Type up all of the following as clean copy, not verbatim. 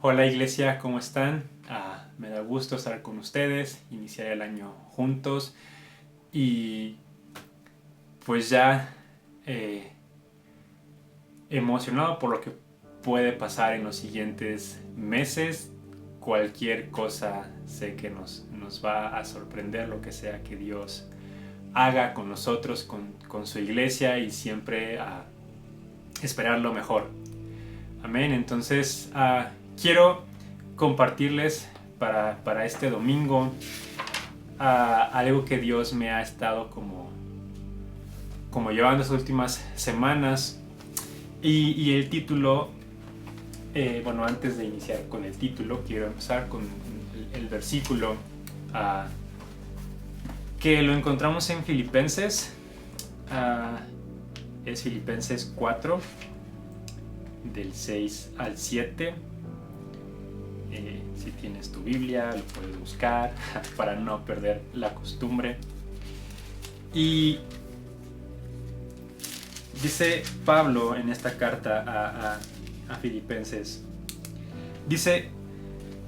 Hola iglesia, ¿cómo están? Me da gusto estar con ustedes, iniciar el año juntos y pues ya eh, emocionado por lo que puede pasar en los siguientes meses. Cualquier cosa sé que nos va a sorprender, lo que sea que Dios haga con nosotros, con su iglesia y siempre esperar lo mejor. Amén. Entonces quiero compartirles para este domingo algo que Dios me ha estado como llevando estas últimas semanas y el título, bueno, antes de iniciar con el título quiero empezar con el versículo que lo encontramos en Filipenses. Es Filipenses 4 del 6 al 7. Si tienes tu Biblia lo puedes buscar para no perder la costumbre. Y dice Pablo en esta carta a Filipenses, dice: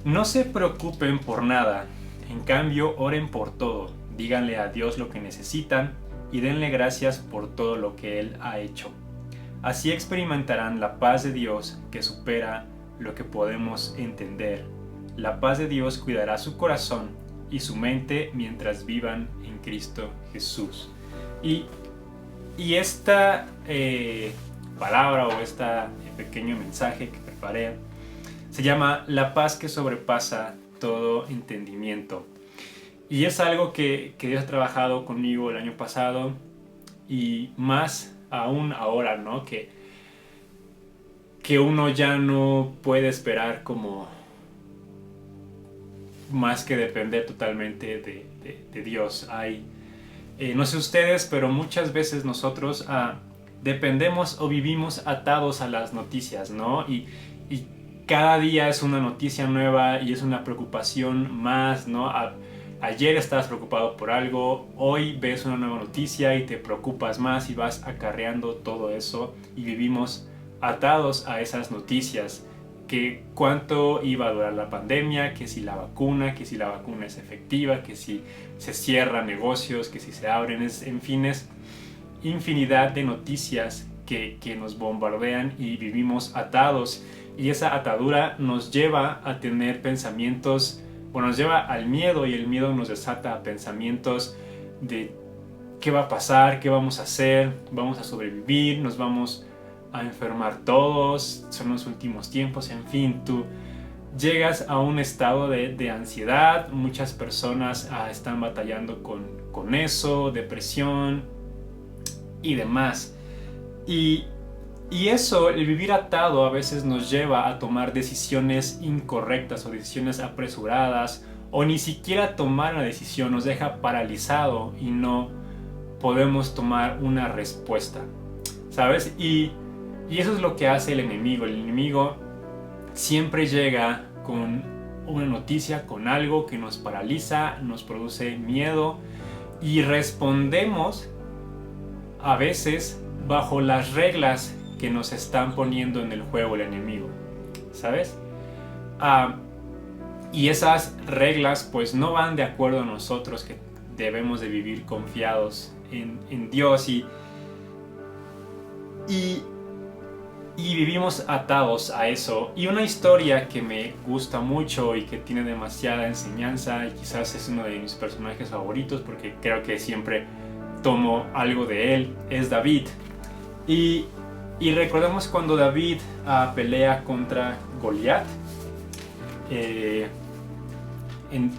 no se preocupen por nada, en cambio oren por todo, díganle a Dios lo que necesitan y denle gracias por todo lo que Él ha hecho. Así experimentarán la paz de Dios que supera lo que podemos entender. La paz de Dios cuidará su corazón y su mente mientras vivan en Cristo Jesús. Y esta palabra o este pequeño mensaje que preparé se llama la paz que sobrepasa todo entendimiento. Y es algo que Dios ha trabajado conmigo el año pasado y más aún ahora, ¿no? Que uno ya no puede esperar como más que depender totalmente de Dios. No sé ustedes, pero muchas veces nosotros dependemos o vivimos atados a las noticias, ¿no? Y cada día es una noticia nueva y es una preocupación más, ¿no? Ayer estabas preocupado por algo, hoy ves una nueva noticia y te preocupas más y vas acarreando todo eso y vivimos atados a esas noticias. Que cuánto iba a durar la pandemia, que si la vacuna es efectiva, que si se cierran negocios, que si se abren, en fin, es infinidad de noticias que nos bombardean y vivimos atados. Y esa atadura nos lleva a tener pensamientos, bueno, nos lleva al miedo y el miedo nos desata a pensamientos de qué va a pasar, qué vamos a hacer, vamos a sobrevivir, nos vamos a enfermar todos, son los últimos tiempos, en fin, tú llegas a un estado de ansiedad. Muchas personas están batallando con eso, depresión y demás. Y eso, el vivir atado a veces nos lleva a tomar decisiones incorrectas o decisiones apresuradas, o ni siquiera tomar una decisión, nos deja paralizado y no podemos tomar una respuesta, ¿sabes? Y eso es lo que hace el enemigo. El enemigo siempre llega con una noticia, con algo que nos paraliza, nos produce miedo y respondemos a veces bajo las reglas que nos están poniendo en el juego el enemigo, ¿sabes? Y esas reglas pues no van de acuerdo a nosotros, que debemos de vivir confiados en Dios y vivimos atados a eso. Y una historia que me gusta mucho y que tiene demasiada enseñanza, y quizás es uno de mis personajes favoritos porque creo que siempre tomo algo de él, es David. Y recordemos cuando David pelea contra Goliat. En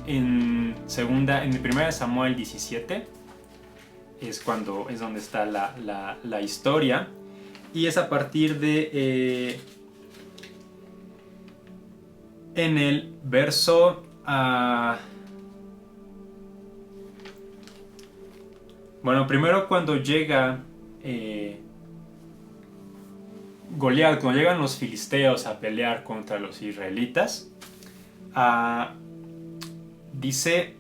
el 1 Samuel 17 es donde está la historia. Y es a partir de en el verso bueno, primero cuando llega Goliat, cuando llegan los filisteos a pelear contra los israelitas, dice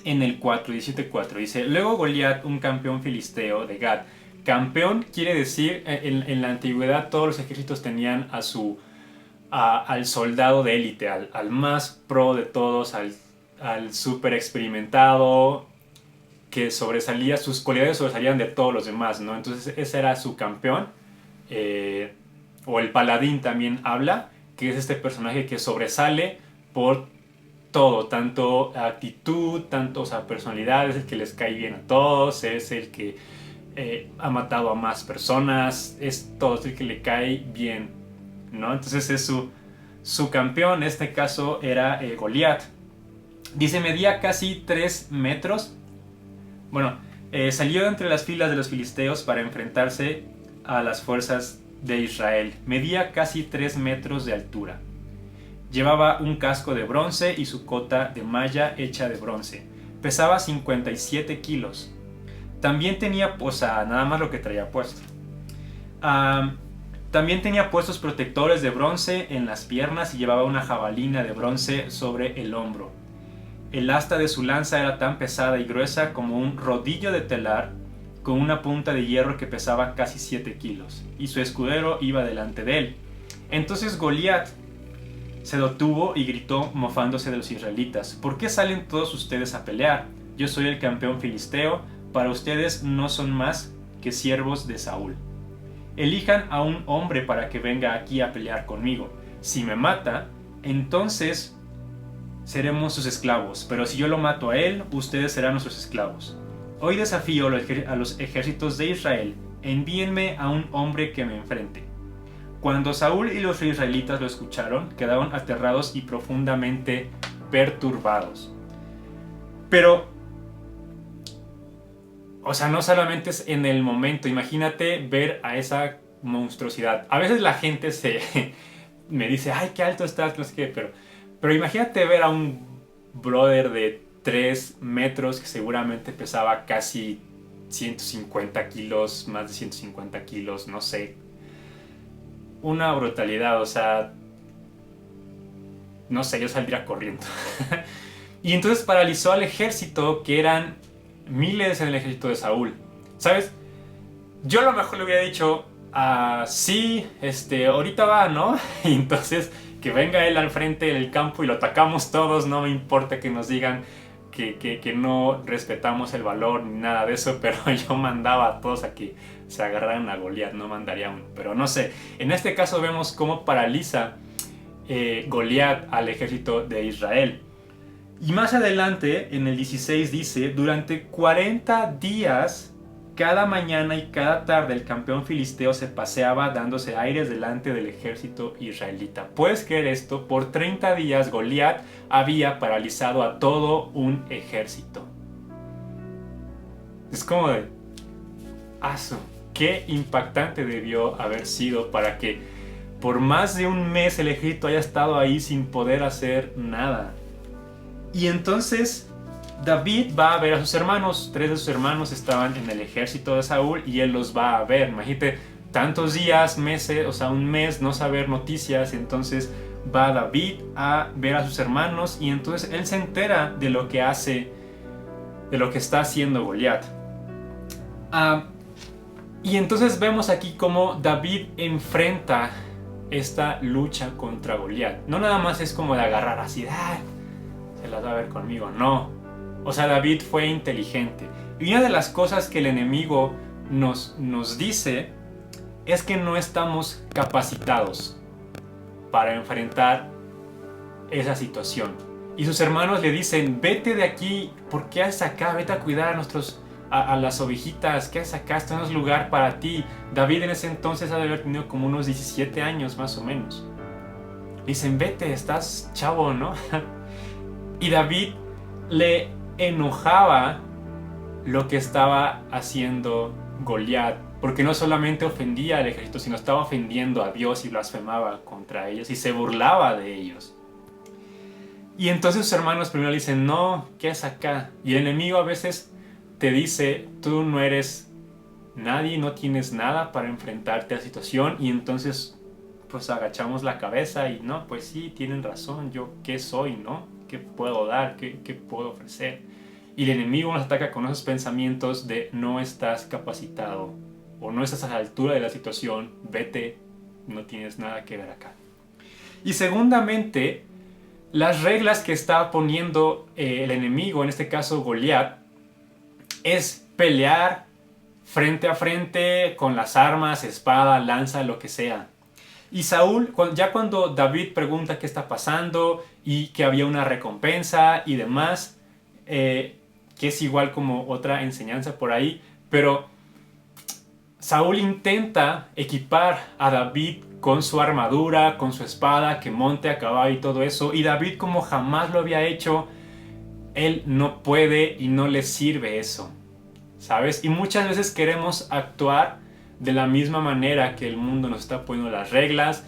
en el 17:4, dice: luego Goliat, un campeón filisteo de Gat. Campeón quiere decir, en la antigüedad todos los ejércitos tenían a su al soldado de élite, al más pro de todos, al súper experimentado, que sobresalía, sus cualidades sobresalían de todos los demás, ¿no? Entonces ese era su campeón. O el paladín también habla, que es este personaje que sobresale por todo, tanto actitud, tanto, o sea, personalidad, es el que les cae bien a todos, es el que ha matado a más personas, es todo, es el que le cae bien, ¿no? Entonces es su campeón, en este caso era Goliat. Dice, medía casi 3 metros. Bueno, salió entre las filas de los filisteos para enfrentarse a las fuerzas de Israel. Medía casi 3 metros de altura. Llevaba un casco de bronce y su cota de malla hecha de bronce. Pesaba 57 kilos. También tenía, o sea, nada más lo que traía puesto. También tenía puestos protectores de bronce en las piernas y llevaba una jabalina de bronce sobre el hombro. El asta de su lanza era tan pesada y gruesa como un rodillo de telar, con una punta de hierro que pesaba casi 7 kilos, y su escudero iba delante de él. Entonces Goliat se detuvo y gritó, mofándose de los israelitas: ¿Por qué salen todos ustedes a pelear? Yo soy el campeón filisteo, para ustedes no son más que siervos de Saúl. Elijan a un hombre para que venga aquí a pelear conmigo. Si me mata, entonces seremos sus esclavos, pero si yo lo mato a él, ustedes serán nuestros esclavos. Hoy desafío a los ejércitos de Israel, envíenme a un hombre que me enfrente. Cuando Saúl y los israelitas lo escucharon, quedaron aterrados y profundamente perturbados. Pero, o sea, no solamente es en el momento, imagínate ver a esa monstruosidad. A veces la gente me dice, ay, qué alto estás, no sé qué, pero imagínate ver a un brother de 3 metros que seguramente pesaba casi 150 kilos, más de 150 kilos, no sé. Una brutalidad, o sea, no sé, yo saldría corriendo. Y entonces paralizó al ejército, que eran miles en el ejército de Saúl. ¿Sabes? Yo a lo mejor le hubiera dicho, sí, ahorita va, ¿no? Y entonces que venga él al frente del campo y lo atacamos todos, no me importa que nos digan que no respetamos el valor ni nada de eso, pero yo mandaba a todos a que se agarraran a Goliat, no mandaría a uno. Pero no sé, en este caso vemos cómo paraliza Goliat al ejército de Israel. Y más adelante, en el 16 dice, durante 40 días, cada mañana y cada tarde el campeón filisteo se paseaba dándose aires delante del ejército israelita. ¿Puedes creer esto? Por 30 días Goliat había paralizado a todo un ejército. Es como de... ¡Aso! ¡Qué impactante debió haber sido para que por más de un mes el ejército haya estado ahí sin poder hacer nada! Y entonces David va a ver a sus hermanos. 3 de sus hermanos estaban en el ejército de Saúl y él los va a ver. Imagínate, tantos días, meses, o sea, un mes no saber noticias. Entonces va David a ver a sus hermanos y entonces él se entera de lo que hace, de lo que está haciendo Goliat. Y entonces vemos aquí cómo David enfrenta esta lucha contra Goliat. No nada más es como de agarrar así, se las va a ver conmigo, no. O sea, David fue inteligente. Y una de las cosas que el enemigo nos dice es que no estamos capacitados para enfrentar esa situación. Y sus hermanos le dicen, vete de aquí, ¿por qué haces acá? Vete a cuidar a las ovejitas, ¿qué haces acá? Esto no es lugar para ti. David en ese entonces ha de haber tenido como unos 17 años más o menos. Dicen, vete, estás chavo, ¿no? Y David le enojaba lo que estaba haciendo Goliat, porque no solamente ofendía al ejército, sino estaba ofendiendo a Dios y blasfemaba contra ellos y se burlaba de ellos. Y entonces sus hermanos primero le dicen, no, ¿qué es acá? Y el enemigo a veces te dice, tú no eres nadie, no tienes nada para enfrentarte a la situación, y entonces pues agachamos la cabeza y no, pues sí, tienen razón, yo qué soy, ¿no? ¿Qué puedo dar? ¿Qué puedo ofrecer? Y el enemigo nos ataca con esos pensamientos de no estás capacitado o no estás a la altura de la situación, vete, no tienes nada que ver acá. Y segundamente, las reglas que está poniendo el enemigo, en este caso Goliat, es pelear frente a frente con las armas, espada, lanza, lo que sea. Y Saúl, ya cuando David pregunta qué está pasando y que había una recompensa y demás, que es igual como otra enseñanza por ahí, pero Saúl intenta equipar a David con su armadura, con su espada, que monte a caballo y todo eso, y David, como jamás lo había hecho, él no puede y no le sirve eso, ¿sabes? Y muchas veces queremos actuar de la misma manera que el mundo nos está poniendo las reglas,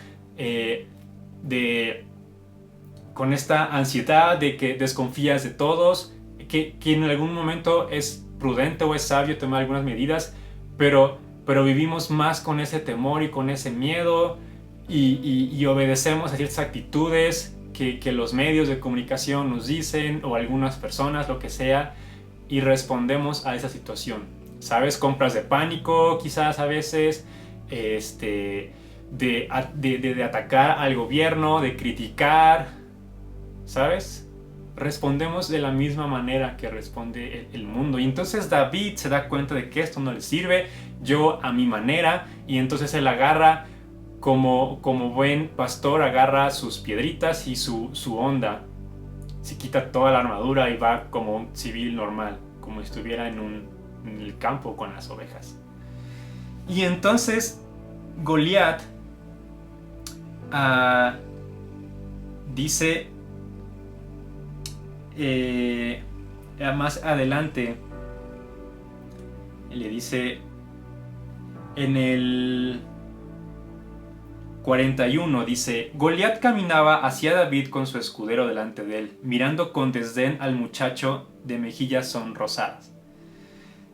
con esta ansiedad de que desconfías de todos, que en algún momento es prudente o es sabio tomar algunas medidas, pero vivimos más con ese temor y con ese miedo y obedecemos a ciertas actitudes que los medios de comunicación nos dicen o algunas personas, lo que sea, y respondemos a esa situación. ¿Sabes? Compras de pánico quizás a veces, de atacar al gobierno, de criticar, ¿sabes? Respondemos de la misma manera que responde el mundo. Y entonces David se da cuenta de que esto no le sirve, yo a mi manera, y entonces él agarra, como buen pastor, agarra sus piedritas y su onda, se quita toda la armadura y va como un civil normal, como si estuviera en el campo con las ovejas. Y entonces Goliat dice más adelante, le dice en el 41, dice: Goliat caminaba hacia David con su escudero delante de él, mirando con desdén al muchacho de mejillas sonrosadas.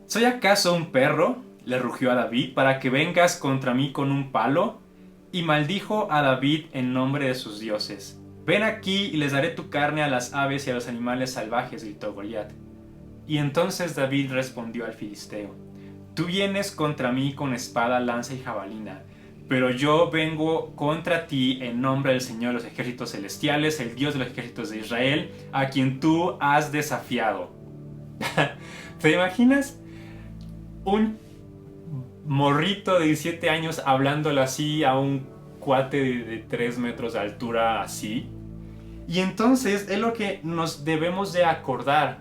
¿Soy acaso un perro?, le rugió a David, para que vengas contra mí con un palo. Y maldijo a David en nombre de sus dioses. Ven aquí y les daré tu carne a las aves y a los animales salvajes, gritó Goliat. Y entonces David respondió al filisteo: Tú vienes contra mí con espada, lanza y jabalina, pero yo vengo contra ti en nombre del Señor de los ejércitos celestiales, el Dios de los ejércitos de Israel, a quien tú has desafiado. ¿Te imaginas? Un morrito de 17 años hablándole así a un cuate de 3 metros de altura, así. Y entonces es lo que nos debemos de acordar.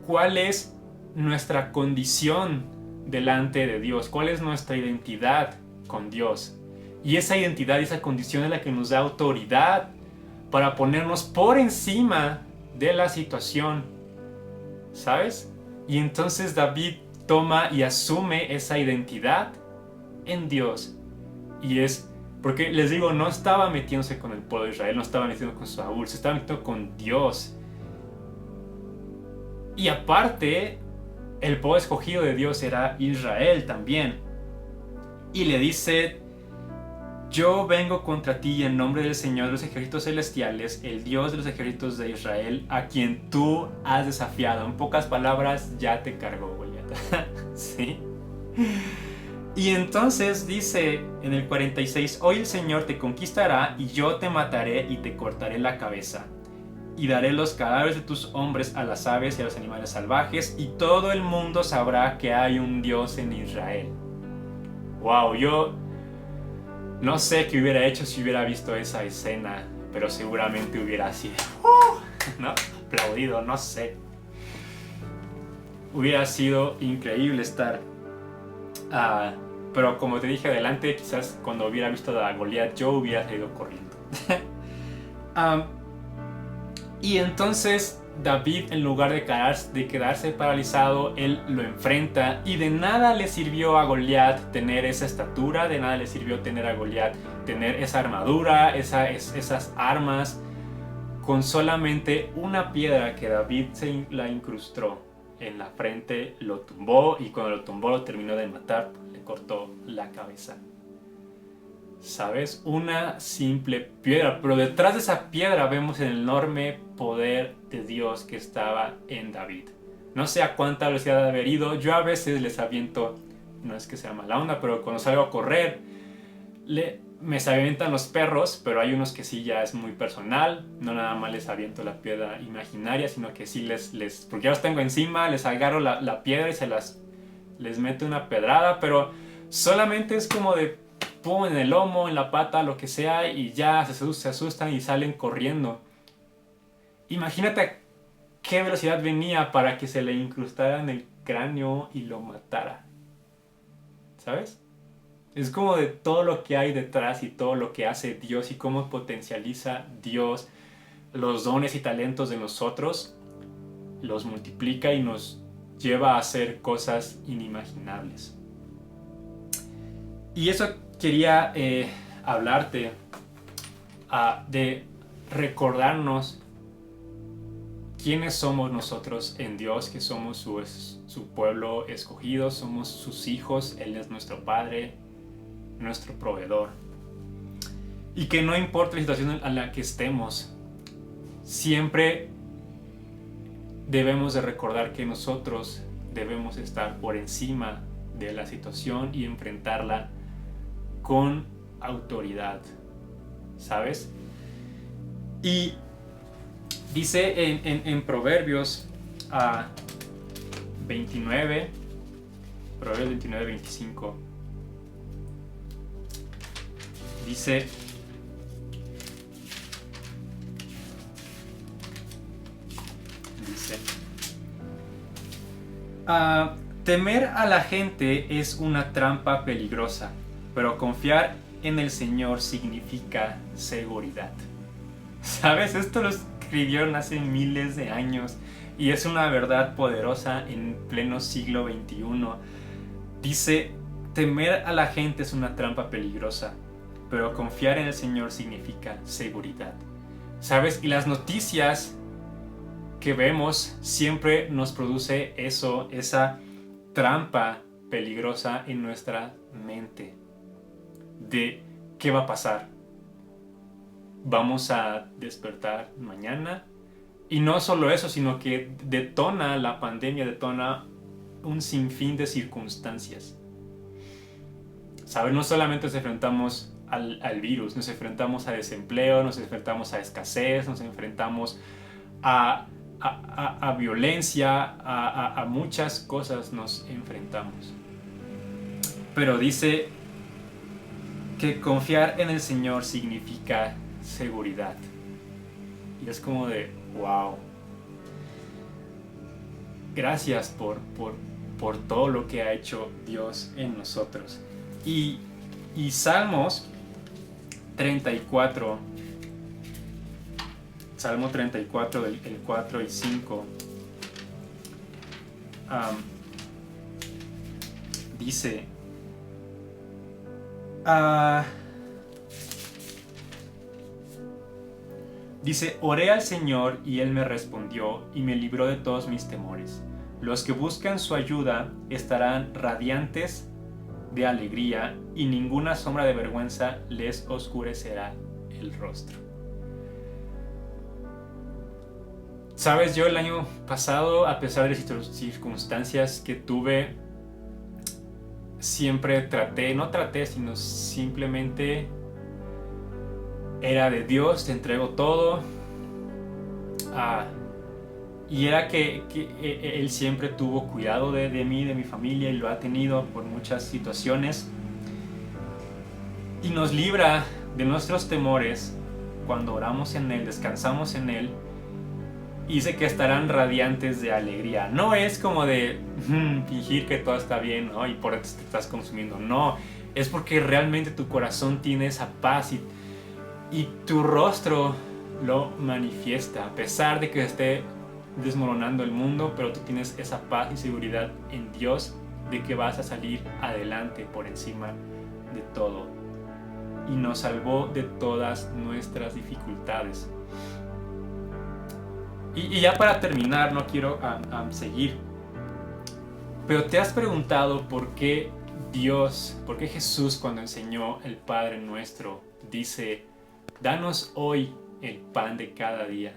¿Cuál es nuestra condición delante de Dios? ¿Cuál es nuestra identidad con Dios? Y esa identidad y esa condición es la que nos da autoridad para ponernos por encima de la situación, ¿sabes? Y entonces David toma y asume esa identidad en Dios. Y es porque, les digo, no estaba metiéndose con el pueblo de Israel, no estaba metiendo con Saúl, se estaba metiendo con Dios. Y aparte, el pueblo escogido de Dios era Israel también. Y le dice: yo vengo contra ti en nombre del Señor de los ejércitos celestiales, el Dios de los ejércitos de Israel, a quien tú has desafiado. En pocas palabras, ya te cargó, Goliat. ¿Sí? Y entonces dice en el 46: hoy el Señor te conquistará y yo te mataré y te cortaré la cabeza. Y daré los cadáveres de tus hombres a las aves y a los animales salvajes, y todo el mundo sabrá que hay un Dios en Israel. Wow, yo no sé qué hubiera hecho si hubiera visto esa escena, pero seguramente hubiera sido, ¿no? Aplaudido, no sé. Hubiera sido increíble estar. Pero como te dije adelante, quizás cuando hubiera visto a Goliat yo hubiera salido corriendo. Y entonces David, en lugar de quedarse paralizado, él lo enfrenta, y de nada le sirvió a Goliat tener esa estatura, de nada le sirvió tener a Goliat tener esa armadura, esas armas. Con solamente una piedra que David la incrustó en la frente, lo tumbó, y cuando lo tumbó lo terminó de matar, le cortó la cabeza. ¿Sabes? Una simple piedra, pero detrás de esa piedra vemos el enorme poder de Dios que estaba en David. No sé a cuánta velocidad de haber ido. Yo a veces les aviento, no es que sea mala onda, pero cuando salgo a correr, me se avientan los perros, pero hay unos que sí ya es muy personal, no nada más les aviento la piedra imaginaria, sino que sí porque ya los tengo encima, les agarro la piedra y les meto una pedrada, pero solamente es como de pum en el lomo, en la pata, lo que sea, y ya se asustan y salen corriendo. Imagínate a qué velocidad venía para que se le incrustara en el cráneo y lo matara, ¿sabes? Es como de todo lo que hay detrás y todo lo que hace Dios y cómo potencializa Dios los dones y talentos de nosotros, los multiplica y nos lleva a hacer cosas inimaginables. Y eso quería hablarte de recordarnos quiénes somos nosotros en Dios, que somos su pueblo escogido, somos sus hijos, Él es nuestro Padre, nuestro proveedor. Y que no importa la situación en la que estemos, siempre debemos de recordar que nosotros debemos estar por encima de la situación y enfrentarla con autoridad, ¿sabes? Y dice en Proverbios 29, Proverbios 29, 25, dice: temer a la gente es una trampa peligrosa, pero confiar en el Señor significa seguridad. ¿Sabes? Esto lo escribieron hace miles de años y es una verdad poderosa en pleno siglo XXI. Dice: temer a la gente es una trampa peligrosa, pero confiar en el Señor significa seguridad. ¿Sabes? Y las noticias que vemos siempre nos produce eso, esa trampa peligrosa en nuestra mente de qué va a pasar. Vamos a despertar mañana, y no solo eso, sino que detona la pandemia, detona un sinfín de circunstancias. ¿Sabes? No solamente nos enfrentamos al virus, nos enfrentamos a desempleo, nos enfrentamos a escasez, nos enfrentamos a violencia, a muchas cosas nos enfrentamos. Pero dice que confiar en el Señor significa seguridad. Y es como de, wow. Gracias por todo lo que ha hecho Dios en nosotros. Y Salmos 34, Salmo 34, el 4 y 5, dice: oré al Señor y Él me respondió y me libró de todos mis temores. Los que buscan su ayuda estarán radiantes de alegría y ninguna sombra de vergüenza les oscurecerá el rostro. Sabes, yo el año pasado, a pesar de las circunstancias que tuve, siempre sino simplemente era de Dios, te entrego todo. Y era que Él siempre tuvo cuidado de mí, de mi familia, y lo ha tenido por muchas situaciones. Y nos libra de nuestros temores cuando oramos en Él, descansamos en Él. Y dice que estarán radiantes de alegría. No es como de fingir que todo está bien, ¿no? Y por eso te estás consumiendo. No, es porque realmente tu corazón tiene esa paz y tu rostro lo manifiesta. A pesar de que se esté desmoronando el mundo, pero tú tienes esa paz y seguridad en Dios de que vas a salir adelante por encima de todo. Y nos salvó de todas nuestras dificultades. Y ya para terminar, no quiero seguir, pero ¿te has preguntado por qué Jesús, cuando enseñó el Padre Nuestro, dice: danos hoy el pan de cada día?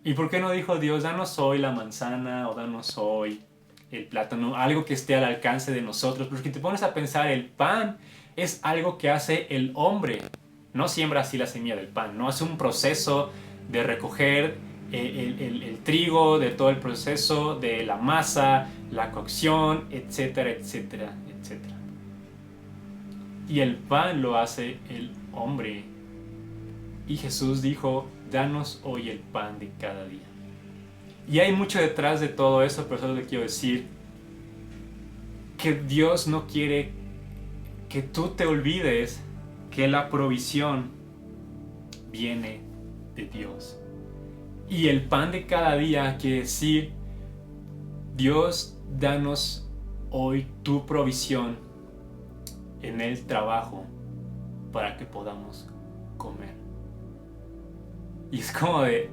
¿Y por qué no dijo Dios: danos hoy la manzana, o danos hoy el plátano, algo que esté al alcance de nosotros? Porque te pones a pensar, el pan es algo que hace el hombre. No siembra así la semilla del pan, no hace un proceso de recoger el trigo, de todo el proceso de la masa, la cocción, etcétera, etcétera, etcétera. Y el pan lo hace el hombre. Y Jesús dijo, danos hoy el pan de cada día. Y hay mucho detrás de todo eso, pero solo le quiero decir que Dios no quiere que tú te olvides que la provisión viene de Dios. Y el pan de cada día quiere decir, Dios, danos hoy tu provisión en el trabajo para que podamos comer. Y es como de,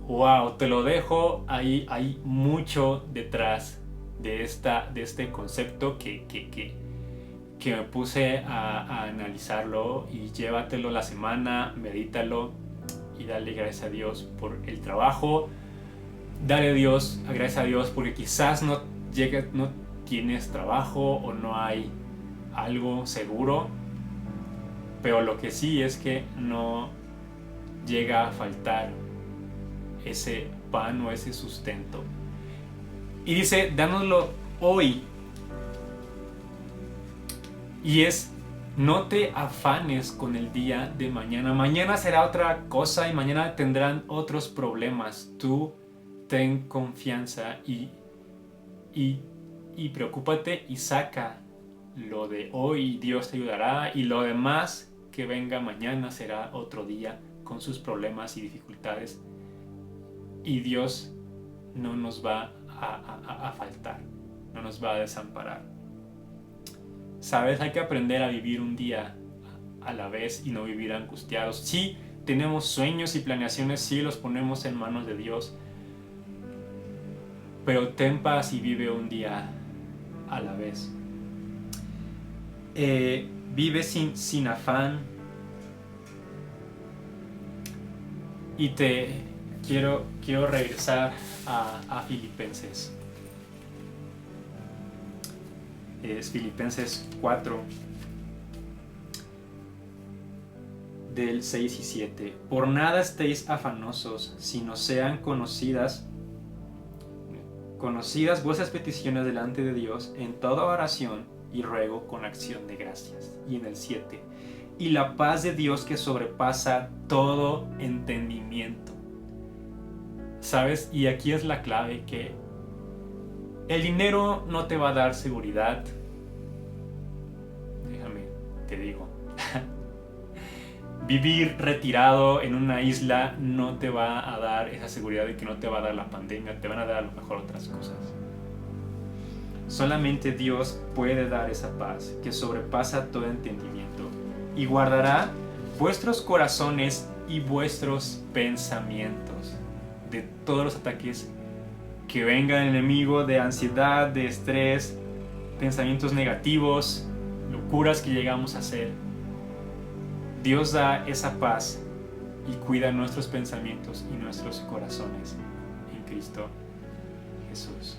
wow, te lo dejo ahí, hay mucho detrás de este concepto que me puse a analizarlo, y llévatelo la semana, medítalo y dale gracias a Dios por el trabajo. Dale gracias a Dios porque quizás no tienes trabajo o no hay algo seguro, pero lo que sí es que no llega a faltar ese pan o ese sustento. Y dice, dánoslo hoy. Y es, no te afanes con el día de mañana. Mañana será otra cosa y mañana tendrán otros problemas. Tú ten confianza y preocúpate y saca lo de hoy, Dios te ayudará, y lo demás que venga mañana será otro día con sus problemas y dificultades, y Dios no nos va a faltar, no nos va a desamparar. Sabes, hay que aprender a vivir un día a la vez y no vivir angustiados. Sí, tenemos sueños y planeaciones, sí los ponemos en manos de Dios, pero ten paz y vive un día a la vez. Vive sin afán. Y quiero regresar a Filipenses. Es Filipenses 4, del 6 y 7. Por nada estéis afanosos, sino sean conocidas vuestras peticiones delante de Dios en toda oración y ruego con acción de gracias. Y en el 7, y la paz de Dios que sobrepasa todo entendimiento. ¿Sabes? Y aquí es la clave, que el dinero no te va a dar seguridad. Déjame, te digo. Vivir retirado en una isla no te va a dar esa seguridad de que no te va a dar la pandemia. Te van a dar a lo mejor otras cosas. Solamente Dios puede dar esa paz que sobrepasa todo entendimiento, y guardará vuestros corazones y vuestros pensamientos de todos los ataques que venga el enemigo, de ansiedad, de estrés, pensamientos negativos, locuras que llegamos a hacer. Dios da esa paz y cuida nuestros pensamientos y nuestros corazones en Cristo Jesús.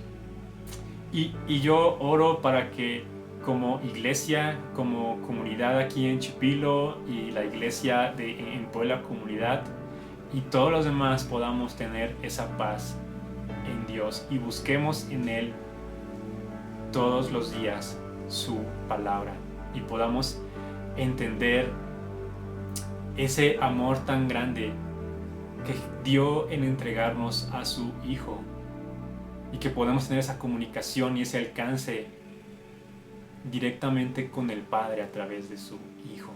Y yo oro para que, como iglesia, como comunidad aquí en Chipilo y la iglesia en Puebla Comunidad y todos los demás, podamos tener esa paz en Dios y busquemos en Él todos los días su palabra y podamos entender ese amor tan grande que dio en entregarnos a su Hijo, y que podamos tener esa comunicación y ese alcance directamente con el Padre a través de su Hijo.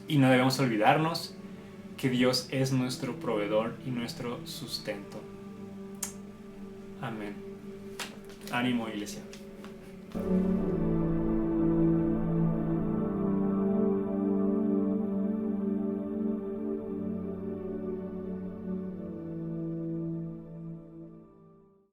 Y no debemos olvidarnos que Dios es nuestro proveedor y nuestro sustento. Amén. Ánimo, iglesia.